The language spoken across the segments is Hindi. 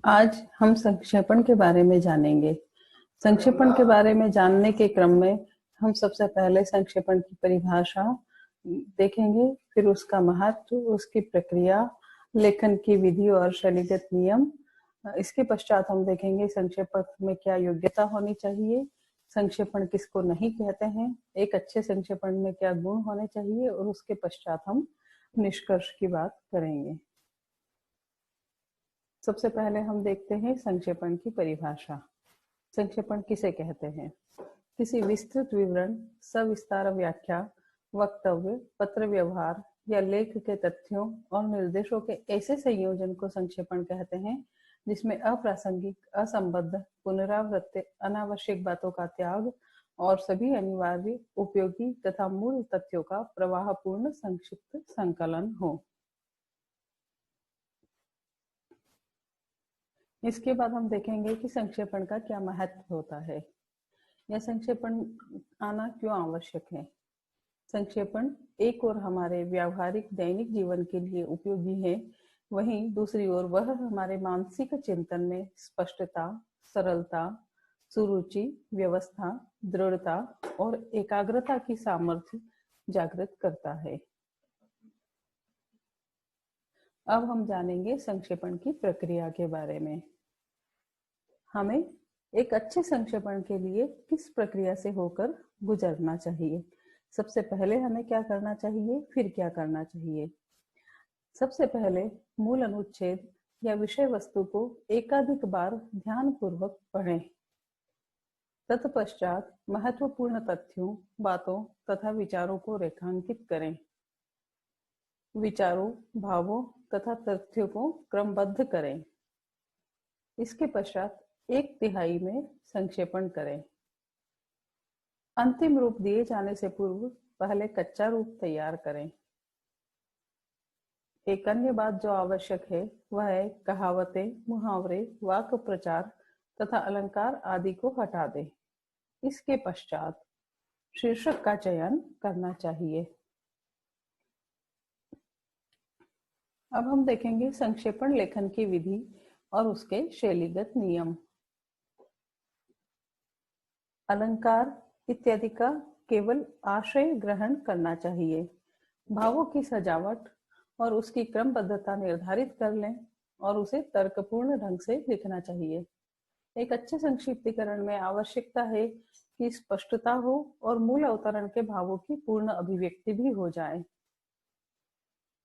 आज हम संक्षेपण के बारे में जानेंगे। संक्षेपण के बारे में जानने के क्रम में हम सबसे पहले संक्षेपण की परिभाषा देखेंगे, फिर उसका महत्व, उसकी प्रक्रिया, लेखन की विधि और शैलीगत नियम। इसके पश्चात हम देखेंगे संक्षेपण में क्या योग्यता होनी चाहिए, संक्षेपण किसको नहीं कहते हैं, एक अच्छे संक्षेपण में क्या गुण होने चाहिए और उसके पश्चात हम निष्कर्ष की बात करेंगे। सबसे पहले हम देखते हैं संक्षेपण की परिभाषा। संक्षेपण किसे कहते हैं? किसी विस्तृत विवरण, सविस्तार व्याख्या, वक्तव्य, पत्र व्यवहार या लेख के तथ्यों और निर्देशों के ऐसे संयोजन को संक्षेपण कहते हैं जिसमें अप्रासंगिक, असंबद्ध, पुनरावृत्त, अनावश्यक बातों का त्याग और सभी अनिवार्य, उपयोगी तथा मूल तथ्यों का प्रवाहपूर्ण संक्षिप्त संकलन हो। इसके बाद हम देखेंगे कि संक्षेपण का क्या महत्व होता है या संक्षेपण आना क्यों आवश्यक है। संक्षेपण एक ओर हमारे व्यावहारिक दैनिक जीवन के लिए उपयोगी है, वहीं दूसरी ओर वह हमारे मानसिक चिंतन में स्पष्टता, सरलता, सुरुचि, व्यवस्था, दृढ़ता और एकाग्रता की सामर्थ्य जागृत करता है। अब हम जानेंगे संक्षेपण की प्रक्रिया के बारे में। हमें एक अच्छे संक्षेपण के लिए किस प्रक्रिया से होकर गुजरना चाहिए? सबसे पहले हमें क्या करना चाहिए, फिर क्या करना चाहिए? सबसे पहले मूल अनुच्छेद या विषय वस्तु को एकाधिक बार ध्यानपूर्वक पढ़ें। तत्पश्चात महत्वपूर्ण तथ्यों, बातों तथा विचारों को रेखांकित करें। विचारों, भावों तथा तथ्यों को क्रमबद्ध करें। इसके पश्चात 1/3 में संक्षेपण करें। अंतिम रूप दिए जाने से पूर्व पहले कच्चा रूप तैयार करें। एक अन्य बात जो आवश्यक है वह है कहावतें, मुहावरे, वाक्य प्रचार तथा अलंकार आदि को हटा दें। इसके पश्चात शीर्षक का चयन करना चाहिए। अब हम देखेंगे संक्षेपण लेखन की विधि और उसके शैलीगत नियम। अलंकार इत्यादि का केवल आशय ग्रहण करना चाहिए। भावों की सजावट और उसकी क्रमबद्धता निर्धारित कर लें और उसे तर्कपूर्ण ढंग से लिखना चाहिए। एक अच्छे संक्षिप्तीकरण में आवश्यकता है कि स्पष्टता हो और मूल अवतरण के भावों की पूर्ण अभिव्यक्ति भी हो जाए।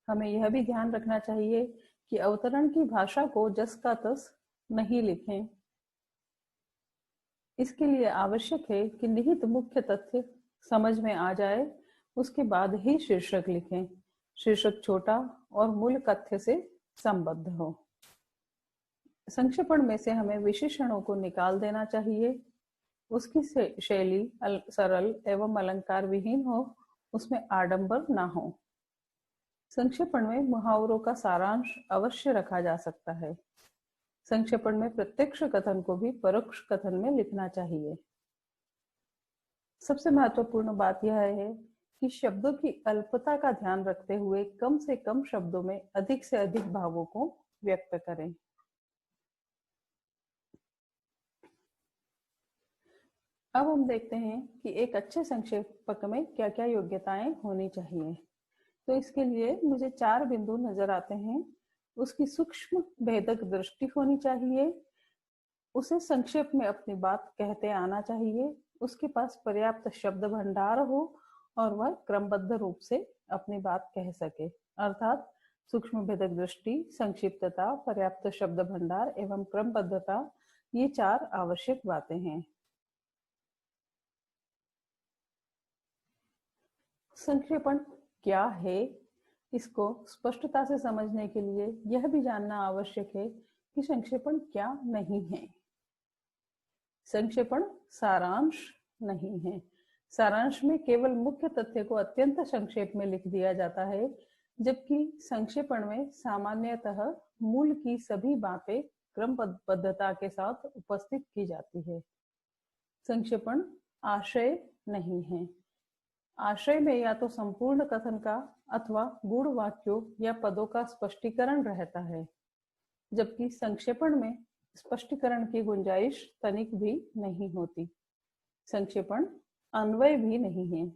हमें यह भी ध्यान रखना चाहिए कि अवतरण की भाषा को जस का तस नहीं लिखें। इसके लिए आवश्यक है कि निहित मुख्य तथ्य समझ में आ जाए, उसके बाद ही शीर्षक लिखें। शीर्षक छोटा और मूल तथ्य से संबद्ध हो। संक्षेपण में से हमें विशेषणों को निकाल देना चाहिए। उसकी शैली सरल एवं अलंकार विहीन हो, उसमें आडंबर ना हो। संक्षेपण में मुहावरों का सारांश अवश्य रखा जा सकता है। संक्षेपण में प्रत्यक्ष कथन को भी परोक्ष कथन में लिखना चाहिए। सबसे महत्वपूर्ण बात यह है कि शब्दों की अल्पता का ध्यान रखते हुए कम से कम शब्दों में अधिक से अधिक भावों को व्यक्त करें। अब हम देखते हैं कि एक अच्छे संक्षेपक में क्या क्या योग्यताएं होनी चाहिए। तो इसके लिए मुझे 4 बिंदु नजर आते हैं। उसकी सूक्ष्म भेदक दृष्टि होनी चाहिए, उसे संक्षेप में अपनी बात कहते आना चाहिए, उसके पास पर्याप्त शब्द भंडार हो और वह क्रमबद्ध रूप से अपनी बात कह सके। अर्थात सूक्ष्म भेदक दृष्टि, संक्षिप्तता, पर्याप्त शब्द भंडार एवं क्रमबद्धता, ये 4 आवश्यक बातें हैं। संक्षेपण क्या है, इसको स्पष्टता से समझने के लिए यह भी जानना आवश्यक है कि संक्षेपण क्या नहीं है। संक्षेपण सारांश नहीं है। सारांश में केवल मुख्य तथ्य को अत्यंत संक्षेप में लिख दिया जाता है, जबकि संक्षेपण में सामान्यतः मूल की सभी बातें क्रमबद्धता के साथ उपस्थित की जाती है। संक्षेपण आशय नहीं है। आशय में या तो संपूर्ण कथन का अथवा गूढ़ वाक्यों या पदों का स्पष्टीकरण रहता है। जबकि संक्षेपण में स्पष्टीकरण की गुंजाइश तनिक भी नहीं होती। संक्षेपण अन्वय भी नहीं है।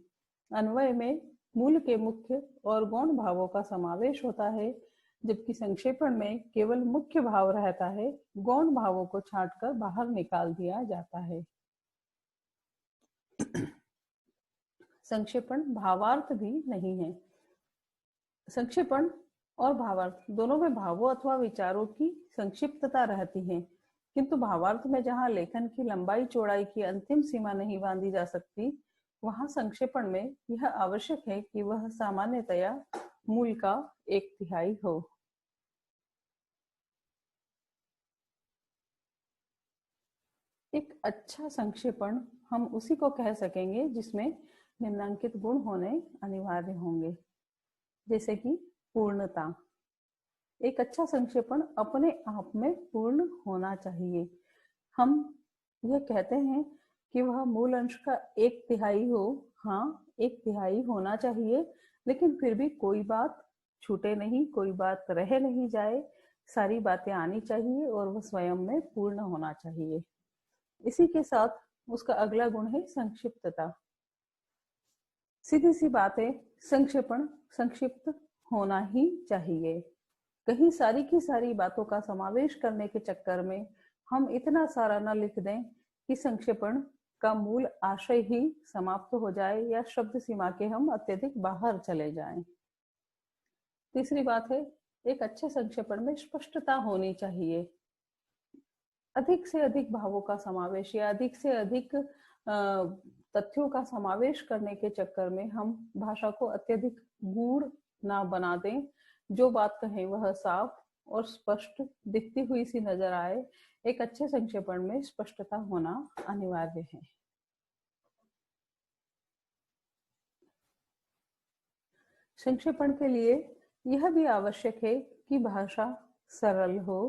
अन्वय में मूल के मुख्य और गौण भावों का समावेश होता है, जबकि संक्षेपण में केवल मुख्य भाव रहता है, गौण भावों को छांटकर बाहर निकाल दिया जाता है। संक्षेपण भावार्थ भी नहीं है। संक्षेपण और भावार्थ दोनों में भावों अथवा विचारों की संक्षिप्तता रहती है, किंतु भावार्थ में जहाँ लेखन की लंबाई चौड़ाई की अंतिम सीमा नहीं बांधी जा सकती, वहाँ संक्षेपण में यह आवश्यक है कि वह सामान्यतया मूल का 1/3 हो। एक अच्छा संक्षेपण हम उसी को कह सकेंगे जिसमें निम्नांकित गुण होने अनिवार्य होंगे, जैसे कि पूर्णता। एक अच्छा संक्षेपण अपने आप में पूर्ण होना चाहिए। हम यह कहते हैं कि वह मूल अंश का 1/3 हो। हाँ, 1/3 होना चाहिए, लेकिन फिर भी कोई बात छूटे नहीं, कोई बात रह नहीं जाए, सारी बातें आनी चाहिए और वह स्वयं में पूर्ण होना चाहिए। इसी के साथ उसका अगला गुण है संक्षिप्तता। सीधी सी बात है, संक्षेपण संक्षिप्त होना ही चाहिए। कहीं सारी की सारी बातों का समावेश करने के चक्कर में हम इतना सारा न लिख दें कि संक्षेपण का मूल आशय ही समाप्त हो जाए या शब्द सीमा के हम अत्यधिक बाहर चले जाएं। तीसरी बात है, एक अच्छे संक्षेपण में स्पष्टता होनी चाहिए। अधिक से अधिक भावों का समावेश या अधिक से अधिक तथ्यों का समावेश करने के चक्कर में हम भाषा को अत्यधिक गूढ़ ना बना दें। जो बात कहें वह साफ और स्पष्ट दिखती हुई सी नजर आए। एक अच्छे संक्षेपण में स्पष्टता होना अनिवार्य है। संक्षेपण के लिए यह भी आवश्यक है कि भाषा सरल हो,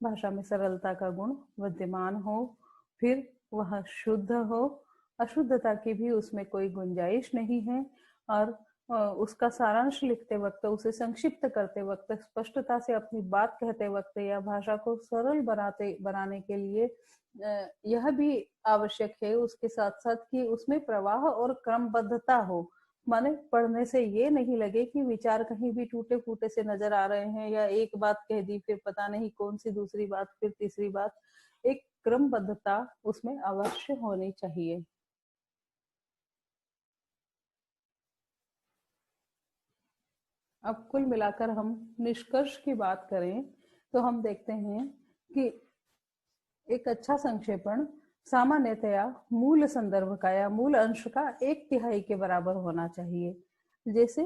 भाषा में सरलता का गुण विद्यमान हो, फिर वह शुद्ध हो, अशुद्धता की भी उसमें कोई गुंजाइश नहीं है, और उसका सारांश लिखते वक्त, उसे संक्षिप्त करते वक्त, स्पष्टता से अपनी बात कहते वक्त या भाषा को सरल बनाने के लिए यह भी आवश्यक है उसके साथ साथ कि उसमें प्रवाह और क्रमबद्धता हो। माने पढ़ने से ये नहीं लगे कि विचार कहीं भी टूटे फूटे से नजर आ रहे हैं, या एक बात कह दी फिर पता नहीं कौन सी दूसरी बात फिर तीसरी बात। एक क्रमबद्धता उसमें अवश्य होनी चाहिए। अब कुल मिलाकर हम निष्कर्ष की बात करें तो हम देखते हैं कि एक अच्छा संक्षेपण सामान्यतया मूल संदर्भ का या मूल अंश का 1/3 के बराबर होना चाहिए। जैसे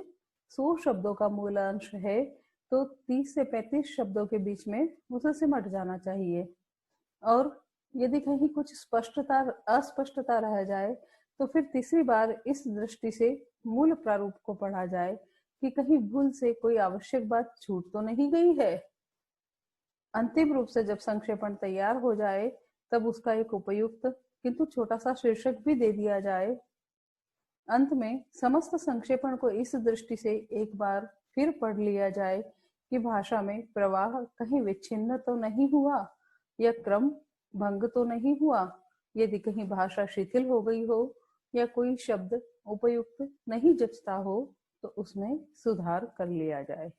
100 शब्दों का मूल अंश है तो 30 से 35 शब्दों के बीच में उसे सिमट जाना चाहिए। और यदि कहीं कुछ अस्पष्टता रह जाए तो फिर तीसरी बार इस दृष्टि से मूल प्रारूप को पढ़ा जाए कि कहीं भूल से कोई आवश्यक बात छूट तो नहीं गई है। अंतिम रूप से जब संक्षेपण तैयार हो जाए तब उसका एक उपयुक्त किंतु छोटा सा शीर्षक भी दे दिया जाए। अंत में समस्त संक्षेपण को इस दृष्टि से एक बार फिर पढ़ लिया जाए कि भाषा में प्रवाह कहीं विच्छिन्न तो नहीं हुआ या क्रम भंग तो नहीं हुआ। यदि कहीं भाषा शिथिल हो गई हो या कोई शब्द उपयुक्त नहीं जचता हो तो उसमें सुधार कर लिया जाए।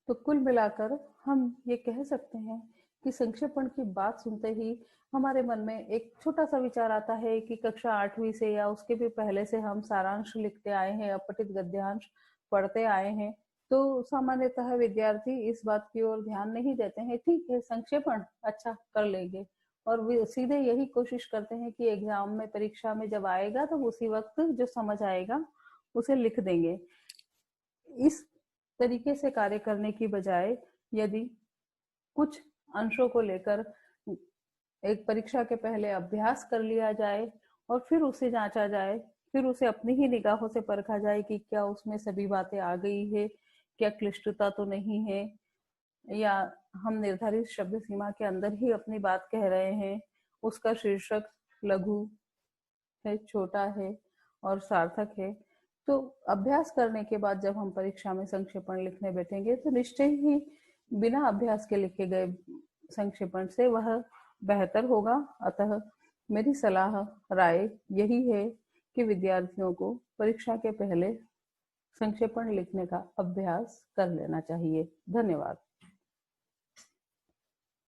तो कुल मिलाकर हम ये कह सकते हैं कि संक्षेपण की बात सुनते ही हमारे मन में एक छोटा सा विचार आता है कि कक्षा 8वीं से या उसके भी पहले से हम सारांश लिखते आए हैं, अपठित गद्यांश पढ़ते आए हैं, तो सामान्यतः विद्यार्थी इस बात की ओर ध्यान नहीं देते हैं। ठीक है, संक्षेपण अच्छा कर लेंगे और सीधे यही कोशिश करते हैं कि एग्जाम में, परीक्षा में जब आएगा तो उसी वक्त जो समझ आएगा उसे लिख देंगे। इस तरीके से कार्य करने की बजाय यदि कुछ अंशों को लेकर एक परीक्षा के पहले अभ्यास कर लिया जाए और फिर उसे जांचा जाए, फिर उसे अपनी ही निगाहों से परखा जाए कि क्या उसमें सभी बातें आ गई है, क्या क्लिष्टता तो नहीं है, या हम निर्धारित शब्द सीमा के अंदर ही अपनी बात कह रहे हैं, उसका शीर्षक लघु है, छोटा है और सार्थक है, तो अभ्यास करने के बाद जब हम परीक्षा में संक्षेपण लिखने बैठेंगे तो निश्चय ही बिना अभ्यास के लिखे गए संक्षेपण से वह बेहतर होगा। अतः मेरी सलाह राय यही है कि विद्यार्थियों को परीक्षा के पहले संक्षेपण लिखने का अभ्यास कर लेना चाहिए। धन्यवाद।